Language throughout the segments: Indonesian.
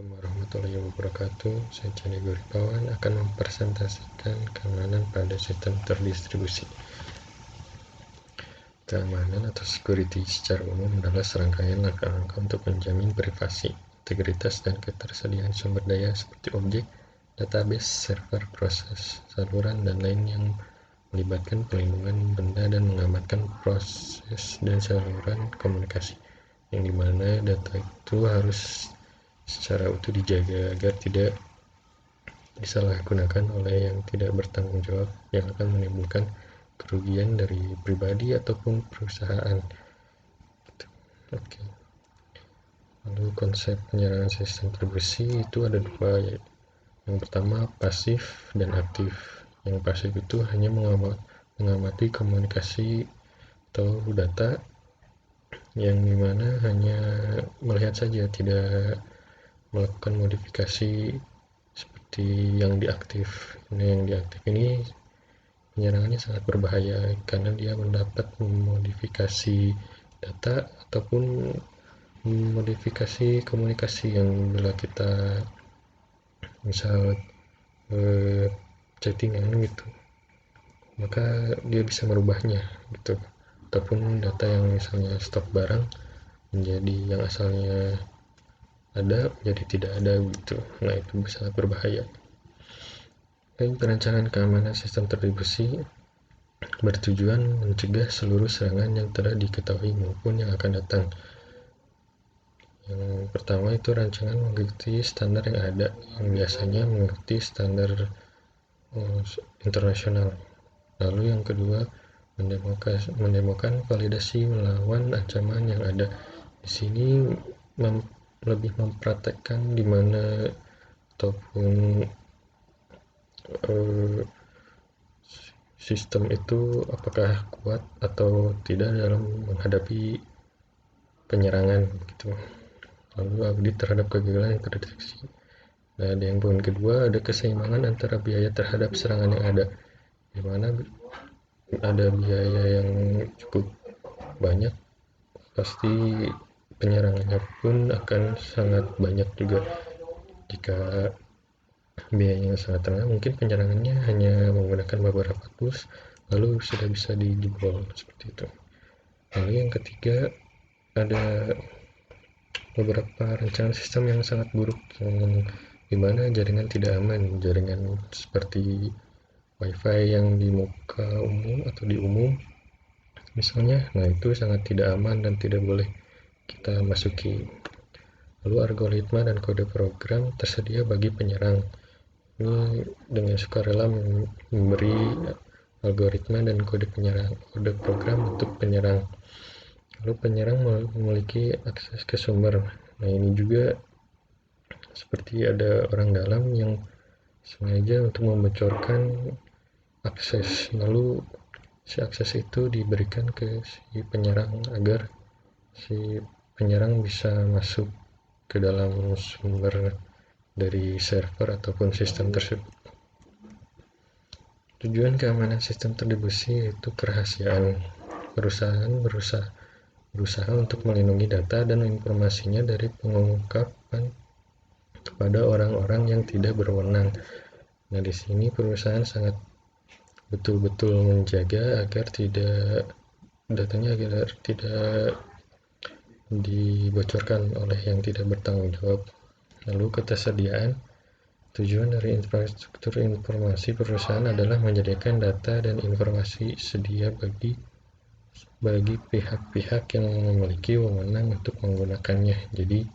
Assalamualaikum warahmatullahi wabarakatuh. Saya Cani Guripawan akan mempresentasikan keamanan pada sistem terdistribusi. Keamanan atau security secara umum adalah serangkaian langkah-langkah untuk menjamin privasi, integritas, dan ketersediaan sumber daya seperti objek, database, server, proses, saluran, dan lain yang melibatkan pelindungan benda dan mengamankan proses dan saluran komunikasi, yang dimana data itu harus secara utuh dijaga agar tidak disalahgunakan oleh yang tidak bertanggung jawab yang akan menimbulkan kerugian dari pribadi ataupun perusahaan. Oke. Lalu konsep penyerangan sistem distribusi itu ada dua, yaitu yang pertama pasif dan aktif. Yang pasif itu hanya mengamati komunikasi atau data yang dimana hanya melihat saja, tidak melakukan modifikasi seperti yang diaktif. Yang diaktif ini penyerangannya sangat berbahaya karena dia mendapat memodifikasi data ataupun modifikasi komunikasi yang bila kita misal chattingan gitu, maka dia bisa merubahnya gitu, ataupun data yang misalnya stok barang menjadi yang asalnya ada menjadi tidak ada gitu. Nah, itu sangat berbahaya. Dan perencanaan keamanan sistem terdistribusi bertujuan mencegah seluruh serangan yang telah diketahui maupun yang akan datang. Yang pertama itu rancangan mengikuti standar yang ada, yang biasanya mengikuti standar internasional. Lalu yang kedua, mendemokan validasi melawan ancaman yang ada. Di sini lebih mempraktekkan di mana ataupun sistem itu apakah kuat atau tidak dalam menghadapi penyerangan gitu. Lalu audit terhadap kegagalan yang terdeteksi. Nah, yang poin kedua, ada keseimbangan antara biaya terhadap serangan yang ada, di mana ada biaya yang cukup banyak, pasti penyerangannya pun akan sangat banyak juga. Jika biayanya sangat rendah, mungkin penyerangannya hanya menggunakan beberapa tools lalu sudah bisa dijebol seperti itu. Lalu yang ketiga, ada beberapa rancangan sistem yang sangat buruk, yang dimana jaringan tidak aman, jaringan seperti wifi yang di muka umum atau di umum misalnya, nah itu sangat tidak aman dan tidak boleh kita masuki. Lalu algoritma dan kode program tersedia bagi penyerang. Ini dengan sukarela memberi algoritma dan kode program untuk penyerang. Lalu penyerang memiliki akses ke sumber. Nah, ini juga seperti ada orang dalam yang sengaja untuk membocorkan akses, lalu si akses itu diberikan ke si penyerang agar si penyerang bisa masuk ke dalam sumber dari server ataupun sistem tersebut. Tujuan keamanan sistem terdistribusi yaitu kerahasiaan. Perusahaan berusaha untuk melindungi data dan informasinya dari pengungkapan kepada orang-orang yang tidak berwenang. Nah, di sini perusahaan sangat betul-betul menjaga agar datanya tidak dibocorkan oleh yang tidak bertanggung jawab. Lalu ketersediaan. Tujuan dari infrastruktur informasi perusahaan adalah menyediakan data dan informasi sedia bagi pihak-pihak yang memiliki wewenang untuk menggunakannya. Jadi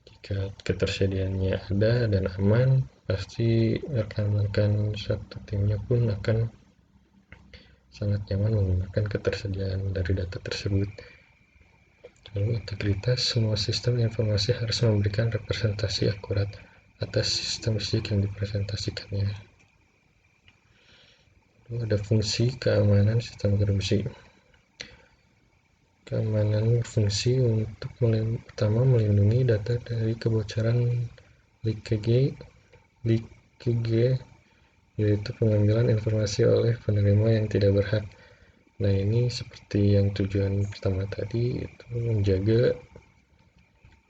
jika ketersediaannya ada dan aman, pasti rekan-rekan satu timnya pun akan sangat nyaman menggunakan ketersediaan dari data tersebut. Lalu integritas. Semua sistem informasi harus memberikan representasi akurat atas sistem fisik yang dipresentasikannya. Lalu ada fungsi keamanan sistem distribusi. Keamanan fungsi untuk pertama melindungi data dari kebocoran leakage, yaitu pengambilan informasi oleh penerima yang tidak berhak. Nah, ini seperti yang tujuan pertama tadi, itu menjaga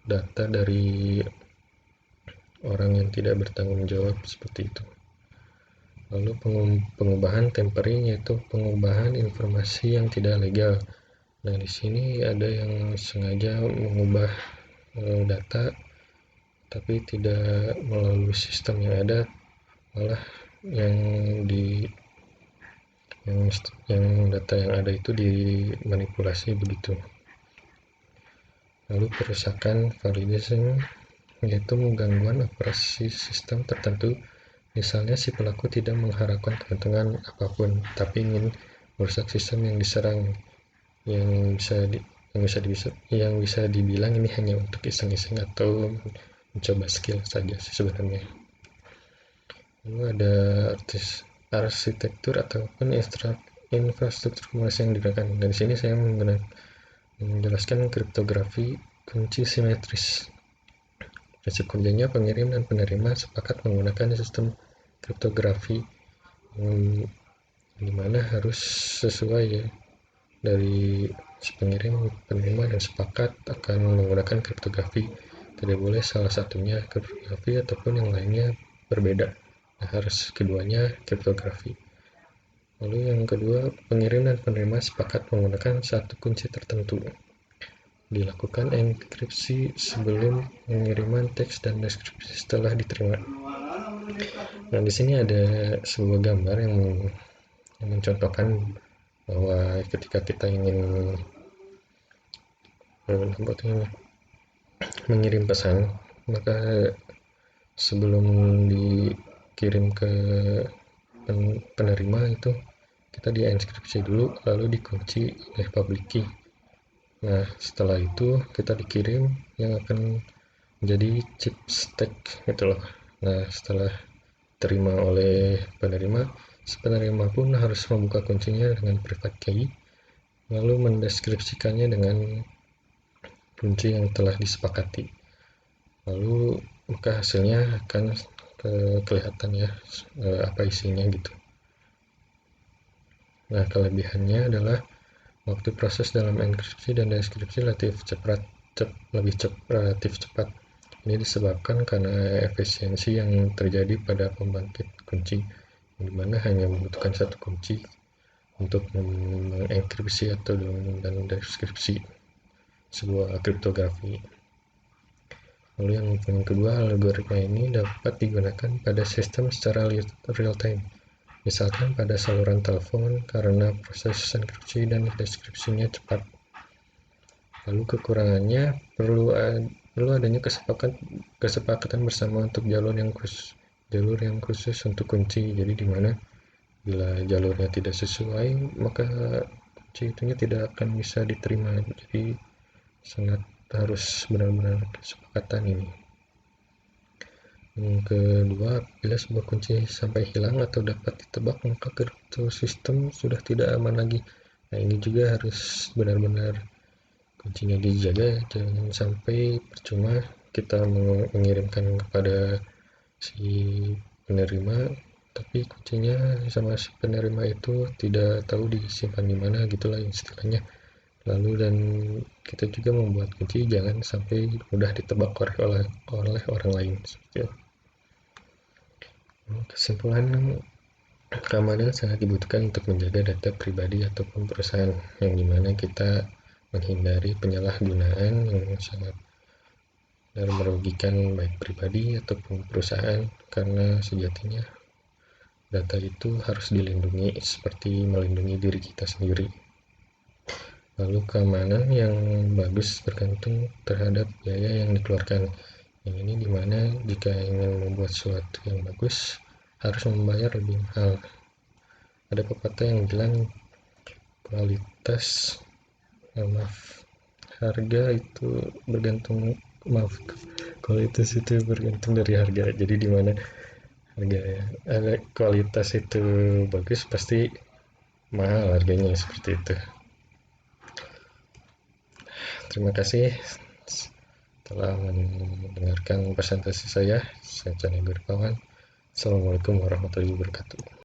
data dari orang yang tidak bertanggung jawab seperti itu. Lalu pengubahan tempering, yaitu pengubahan informasi yang tidak legal. Nah, di sini ada yang sengaja mengubah data tapi tidak melalui sistem yang ada, malah yang di yang data yang ada itu dimanipulasi begitu. Lalu perusakan validation, yaitu gangguan operasi sistem tertentu. Misalnya si pelaku tidak mengharapkan keuntungan apapun, tapi ingin merusak sistem yang diserang, yang bisa dibilang ini hanya untuk iseng-iseng atau mencoba skill saja sih sebenarnya. Lalu ada arsitektur ataupun infrastruktur komunikasi yang digunakan. Dari sini saya menjelaskan kriptografi kunci simetris. Prinsip kerjanya, pengirim dan penerima sepakat menggunakan sistem kriptografi di mana harus sesuai ya, dari si pengirim, penerima, dan sepakat akan menggunakan kriptografi. Tidak boleh salah satunya kriptografi ataupun yang lainnya berbeda. Nah, harus keduanya kriptografi. Lalu yang kedua, pengirim dan penerima sepakat menggunakan satu kunci tertentu. Dilakukan enkripsi sebelum pengiriman teks dan deskripsi setelah diterima. Nah, di sini ada sebuah gambar yang mencontohkan bahwa ketika kita ingin mengirim pesan, maka sebelum dikirim ke penerima itu kita dienkripsi dulu, lalu dikunci oleh public key. Nah, setelah itu kita dikirim yang akan menjadi chip stack gitu loh. Nah, setelah terima oleh penerima, si penerima pun harus membuka kuncinya dengan private key, lalu mendeskripsikannya dengan kunci yang telah disepakati. Lalu maka hasilnya akan kelihatan ya apa isinya gitu. Nah, kelebihannya adalah waktu proses dalam enkripsi dan deskripsi relatif cepat. Ini disebabkan karena efisiensi yang terjadi pada pembangkit kunci, di mana hanya membutuhkan satu kunci untuk mengenkripsi atau dan deskripsi sebuah kriptografi. Lalu yang kedua, algoritma ini dapat digunakan pada sistem secara real time. Misalkan pada saluran telepon karena proses enkripsi dan deskripsinya cepat. Lalu kekurangannya perlu adanya kesepakatan bersama untuk jalur yang khusus untuk kunci. Jadi di mana bila jalurnya tidak sesuai, maka kunci itunya tidak akan bisa diterima. Jadi sangat harus benar-benar kesepakatan ini. Yang kedua, bila sebuah kunci sampai hilang atau dapat ditebak, maka kriptosistem sudah tidak aman lagi. Nah, ini juga harus benar-benar kuncinya dijaga, jangan sampai percuma kita mengirimkan kepada si penerima tapi kuncinya sama si penerima itu tidak tahu disimpan di mana, gitulah istilahnya. Lalu dan kita juga membuat kunci jangan sampai mudah ditebak oleh orang lain seperti itu. Kesimpulan, keamanan sangat dibutuhkan untuk menjaga data pribadi ataupun perusahaan, yang dimana kita menghindari penyalahgunaan yang sangat merugikan baik pribadi ataupun perusahaan, karena sejatinya data itu harus dilindungi seperti melindungi diri kita sendiri. Lalu keamanan yang bagus bergantung terhadap biaya yang dikeluarkan. Yang ini dimana jika ingin membuat sesuatu yang bagus harus membayar lebih mahal. Ada pepatah yang bilang harga itu kualitas itu bergantung dari harga. Jadi dimana ada kualitas itu bagus, pasti mahal harganya, seperti itu. Terima kasih telah mendengarkan presentasi saya. Saya Cani Gurpawan. Assalamualaikum warahmatullahi wabarakatuh.